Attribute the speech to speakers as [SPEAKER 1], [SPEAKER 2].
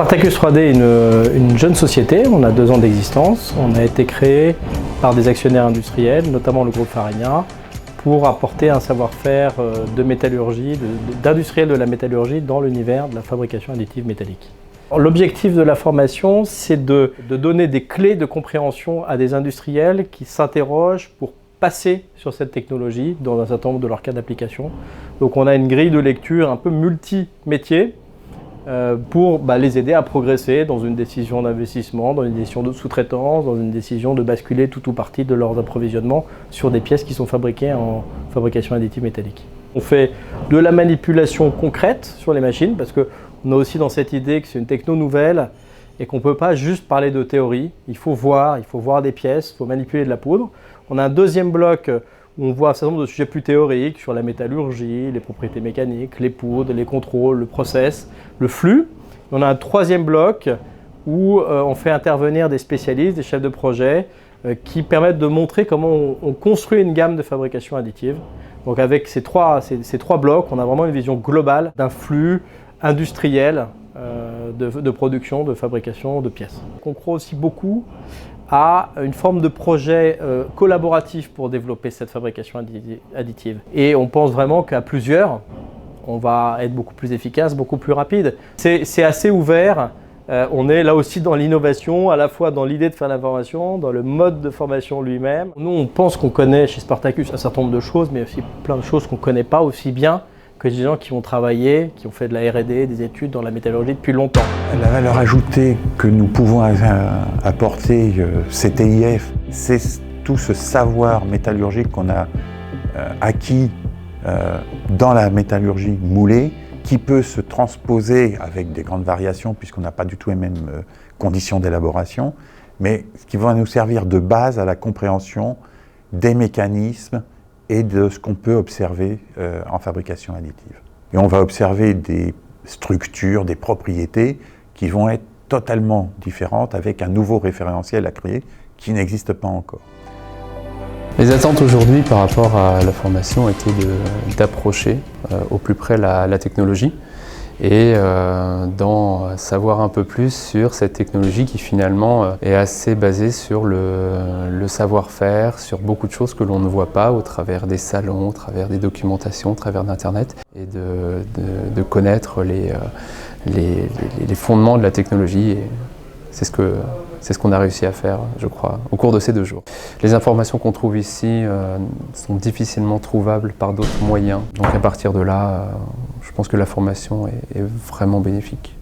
[SPEAKER 1] Spartacus 3D est une jeune société, on a 2 ans d'existence. On a été créé par des actionnaires industriels, notamment le groupe Farina, pour apporter un savoir-faire de métallurgie, d'industriels de la métallurgie dans l'univers de la fabrication additive métallique. L'objectif de la formation, c'est de donner des clés de compréhension à des industriels qui s'interrogent pour passer sur cette technologie dans un certain nombre de leurs cas d'application. Donc on a une grille de lecture un peu multi-métier pour les aider à progresser dans une décision d'investissement, dans une décision de sous-traitance, dans une décision de basculer tout ou partie de leurs approvisionnements sur des pièces qui sont fabriquées en fabrication additive métallique. On fait de la manipulation concrète sur les machines parce qu'on a aussi dans cette idée que c'est une techno nouvelle et qu'on ne peut pas juste parler de théorie. Il faut voir des pièces, il faut manipuler de la poudre. On a un deuxième bloc où on voit un certain nombre de sujets plus théoriques sur la métallurgie, les propriétés mécaniques, les poudres, les contrôles, le process, le flux. On a un troisième bloc où on fait intervenir des spécialistes, des chefs de projet qui permettent de montrer comment on construit une gamme de fabrication additive. Donc avec ces trois blocs, on a vraiment une vision globale d'un flux industriel de production, de fabrication de pièces. On croit aussi beaucoup à une forme de projet collaboratif pour développer cette fabrication additive. Et on pense vraiment qu'à plusieurs, on va être beaucoup plus efficace, beaucoup plus rapide. C'est assez ouvert. On est là aussi dans l'innovation, à la fois dans l'idée de faire l'information, dans le mode de formation lui-même. Nous, on pense qu'on connaît chez Spartacus un certain nombre de choses, mais aussi plein de choses qu'on ne connaît pas aussi bien que des gens qui ont travaillé, qui ont fait de la R&D, des études dans la métallurgie depuis longtemps.
[SPEAKER 2] La valeur ajoutée que nous pouvons apporter CTIF, c'est tout ce savoir métallurgique qu'on a acquis dans la métallurgie moulée, qui peut se transposer avec des grandes variations puisqu'on n'a pas du tout les mêmes conditions d'élaboration, mais ce qui va nous servir de base à la compréhension des mécanismes et de ce qu'on peut observer en fabrication additive. Et on va observer des structures, des propriétés qui vont être totalement différentes avec un nouveau référentiel à créer qui n'existe pas encore.
[SPEAKER 3] Les attentes aujourd'hui par rapport à la formation étaient d'approcher au plus près la technologie et d'en savoir un peu plus sur cette technologie qui finalement est assez basée sur le savoir-faire, sur beaucoup de choses que l'on ne voit pas au travers des salons, au travers des documentations, au travers d'Internet, et de connaître les fondements de la technologie. Et c'est ce qu'on a réussi à faire, je crois, au cours de ces 2 jours. Les informations qu'on trouve ici sont difficilement trouvables par d'autres moyens. Donc à partir de là, je pense que la formation est vraiment bénéfique.